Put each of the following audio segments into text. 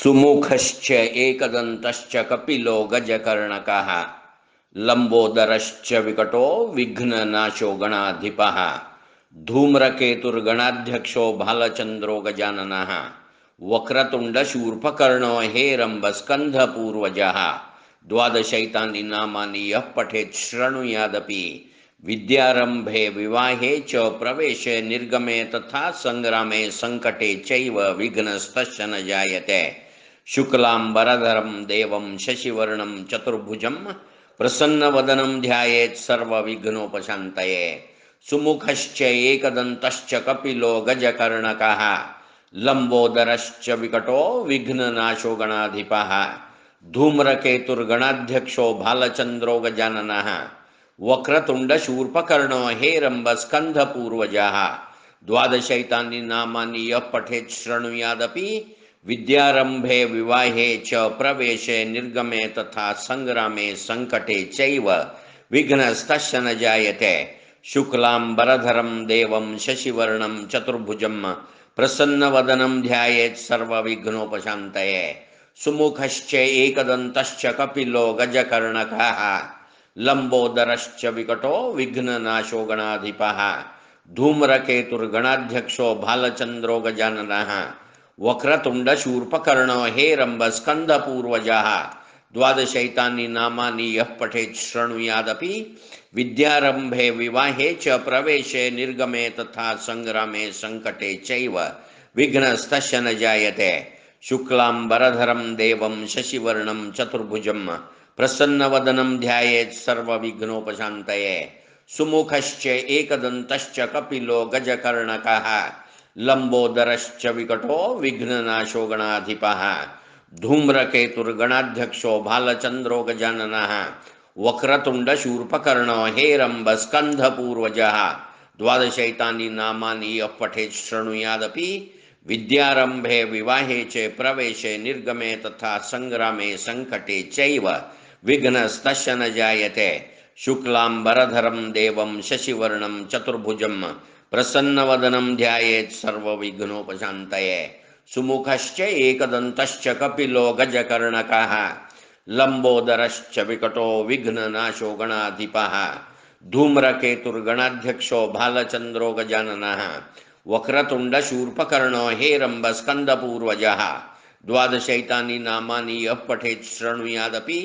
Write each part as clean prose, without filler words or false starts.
सुमुखश्च एकदन्तश्च कपिलो गजकर्णकः लंबोदरश्च विकटो विघ्ननाशो गणाधिपः धूम्रकेतुर्गणाध्यक्षो भालचन्द्रो गजाननः वक्रतुण्डशूर्पकर्णो हेरम्बस्कन्धपूर्वजः द्वादशैतानि नामानि यः पठेत् शृणुयादपि विद्यारंभे विवाहे च प्रवेशे निर्गमे तथा संग्रामे संकटे चैव विघ्नस्तस्य न जायते। शुक्लांबरधरं देवं शशिवर्णं चतुर्भुजं प्रसन्नवदनं ध्यायेत् सर्वविघ्नोपशान्तये। सुमुखश्च एकदन्तश्च कपिलो गजकर्णकः लंबोदरश्च विकटो विघ्ननाशो गणाधिपः धूम्रकेतुर्गणाध्यक्षो भालचन्द्रो गजाननः वक्रतुण्डशूर्पकर्णो हेरम्बस्कन्धपूर्वजः द्वादशैतानि नामानि यः पठेत् शृणुयादपि विद्यारंभे विवाहे च प्रवेशे निर्गमे तथा संग्रामे संकटे चैव विघ्नस्तस्य न जायते। शुक्लांबरधरं देवं शशिवर्णं चतुर्भुजं प्रसन्नवदनं ध्यायेत् सर्वविघ्नोपशान्तये। सुमुखश्च एकदन्तश्च कपिलो गजकर्णकः लंबोदरश्च विकटो विघ्ननाशो गणाधिपः धूम्रकेतुर्गणाध्यक्षो भालचन्द्रो गजाननः वक्रतुण्डशूर्पकर्णो हेरम्बस्कन्धपूर्वजः द्वादशैतानि नामानि यः पठेत् शृणुयादपि विद्यारंभे विवाहे च प्रवेशे निर्गमे तथा संग्रामे संकटे चैव विघ्नस्तस्य न जायते। शुक्लांबरधरं देवं शशिवर्णं चतुर्भुजं प्रसन्नवदनं ध्यायेत् सर्वविघ्नोपशान्तये। सुमुखश्च एकदन्तश्च कपिलो गजकर्णकः लंबोदरश्च विकटो विघ्ननाशो गणाधिपः धूम्रकेतुर्गणाध्यक्षो भालचन्द्रो गजाननः वक्रतुण्डशूर्पकर्णो हेरम्बस्कन्धपूर्वजः द्वादशैतानि नामानि यः पठेत् शृणुयादपि विद्यारंभे विवाहे च प्रवेशे निर्गमे तथा संग्रामे संकटे चैव विघ्नस्तस्य न जायते। शुक्लांबरधरं देवं शशिवर्णं चतुर्भुजं प्रसन्नवदनं ध्यायेत् सर्वविघ्नोपशान्तये। सुमुखश्च एकदन्तश्च कपिलो गजकर्णकः लंबोदरश्च विकटो विघ्ननाशो गणाधिपः धूम्रकेतुर्गणाध्यक्षो भालचन्द्रो गजाननः वक्रतुण्डशूर्पकर्णो हेरम्बस्कन्धपूर्वजः द्वादशैतानि नामानि यः पठेत् शृणुयादपि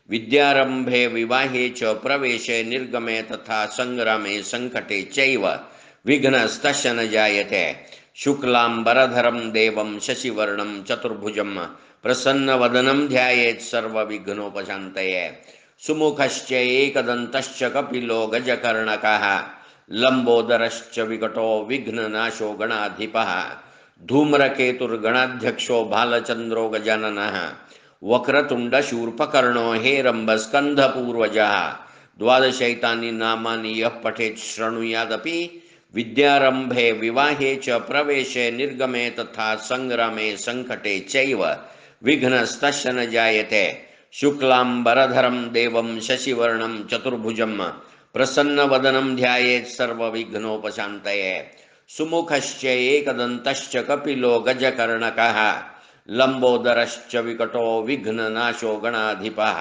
विद्यारंभे विवाहे च प्रवेशे निर्गमे तथा संग्रामे संकटे चैव विघ्नस्तस्य न जायते। शुक्लांबरधरं देवं शशिवर्णं चतुर्भुजं प्रसन्नवदनं ध्यायेत् सर्वविघ्नोपशान्तये। सुमुखश्च एकदन्तश्च कपिलो गजकर्णकः लंबोदरश्च विकटो विघ्ननाशो गणाधिपः धूम्रकेतुर्गणाध्यक्षो भालचन्द्रो गजाननः वक्रतुण्डशूर्पकर्णो हेरम्बस्कन्धपूर्वजः द्वादशैतानि नामानि यः पठेत् शृणुयादपि विद्यारंभे विवाहे च प्रवेशे निर्गमे तथा संग्रामे संकटे चैव विघ्नस्तस्य न जायते। शुक्लांबरधरं देवं शशिवर्णं चतुर्भुजं प्रसन्नवदनं ध्यायेत् सर्वविघ्नोपशान्तये। सुमुखश्च एकदन्तश्च कपिलो गजकर्णकः लंबोदरश्च विकटो विघ्ननाशो गणाधिपः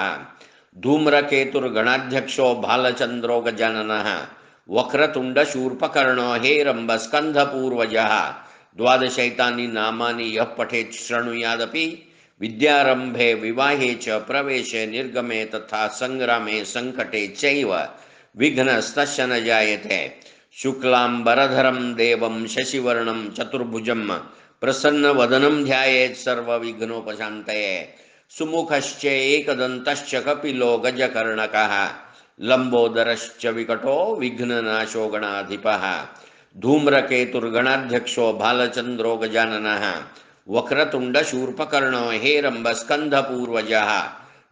धूम्रकेतुर्गणाध्यक्षो भालचन्द्रो गजाननः वक्रतुण्डशूर्पकर्णो हेरम्बस्कन्धपूर्वजः द्वादशैतानि नामानि यः पठेत् शृणुयादपि विद्यारंभे विवाहे च प्रवेशे निर्गमे तथा संग्रामे संकटे चैव विघ्नस्तस्य न जायते। शुक्लांबरधरं देवं शशिवर्णं चतुर्भुजं प्रसन्नवदनं ध्यायेत् सर्वविघ्नोपशान्तये। सुमुखश्च एकदन्तश्च कपिलो गजकर्णकः लंबोदरश्च विकटो विघ्ननाशो गणाधिपः धूम्रकेतुर्गणाध्यक्षो भालचन्द्रो गजाननः वक्रतुण्डशूर्पकर्णो हेरम्बस्कन्धपूर्वजः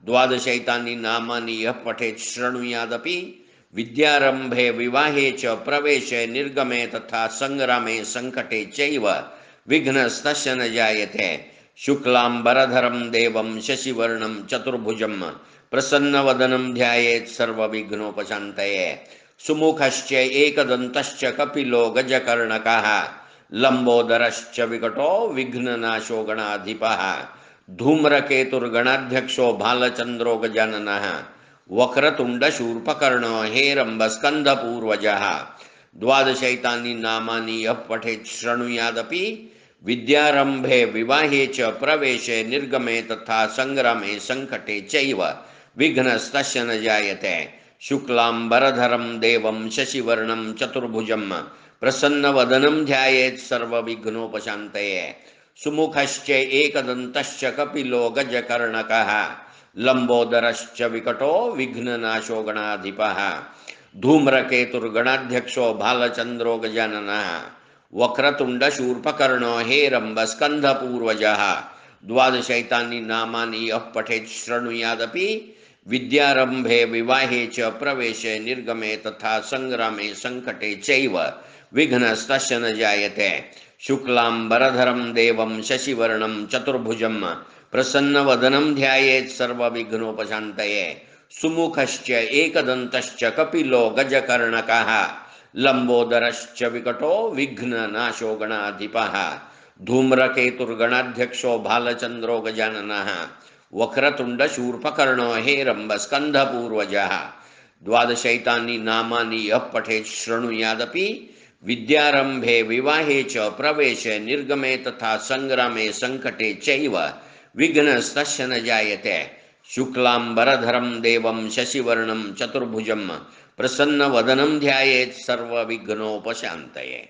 द्वादशैतानि नामानि यः पठेत् शृणुयादपि विद्यारंभे विवाहे च प्रवेशे निर्गमे तथा संग्रामे संकटे चैव विघ्नस्तस्य न जायते। शुक्लांबरधरं देवं शशिवर्णं चतुर्भुजं प्रसन्नवदनं ध्यायेत् सर्वविघ्नोपशान्तये। सुमुखश्च एकदन्तश्च कपिलो गजकर्णकः लंबोदरश्च विकटो विघ्ननाशो गणाधिपः धूम्रकेतुर्गणाध्यक्षो भालचन्द्रो गजाननः वक्रतुण्डशूर्पकर्णो हेरम्बस्कन्धपूर्वजः द्वादशैतानि नामानि यः पठेत् शृणुयादपि विद्यारंभे विवाहे च प्रवेशे निर्गमे तथा संग्रामे संकटे चैव विघ्नस्तस्य न जायते। शुक्लांबरधरं देवं शशिवर्णं चतुर्भुजं प्रसन्नवदनं ध्यायेत् सर्वविघ्नोपशान्तये। सुमुखश्च एकदन्तश्च कपिलो गजकर्णकः लंबोदरश्च विकटो विघ्ननाशो गणाधिपः धूम्रकेतुर्गणाध्यक्षो भालचन्द्रो गजाननः वक्रतुण्डशूर्पकर्णो हेरम्बस्कन्धपूर्वजः द्वादशैतानि नामानि यः पठेत् शृणुयादपि विद्यारंभे विवाहे च प्रवेशे निर्गमे तथा संग्रामे संकटे चैव विघ्नस्तस्य न जायते। शुक्लांबरधरं देवं शशिवर्णं चतुर्भुजं प्रसन्नवदनं ध्यायेत् सर्वविघ्नोपशान्तये। सुमुखश्च एकदन्तश्च कपिलो गजकर्णकः लंबोदरश्च विकटो विघ्ननाशो गणाधिपः धूम्रकेतुर्गणाध्यक्षो भालचन्द्रो गजाननः वक्रतुण्डशूर्पकर्णो हेरम्बस्कन्धपूर्वजः द्वादशैतानि नामानि यः पठेत् शृणुयादपि विद्यारंभे विवाहे च प्रवेशे निर्गमे तथा संग्रामे संकटे चैव विघ्नस्तस्य न जायते। शुक्लांबरधरं देवं शशिवर्णं चतुर्भुजं प्रसन्नवदनं ध्यायेत् सर्वविघ्नोपशान्तये।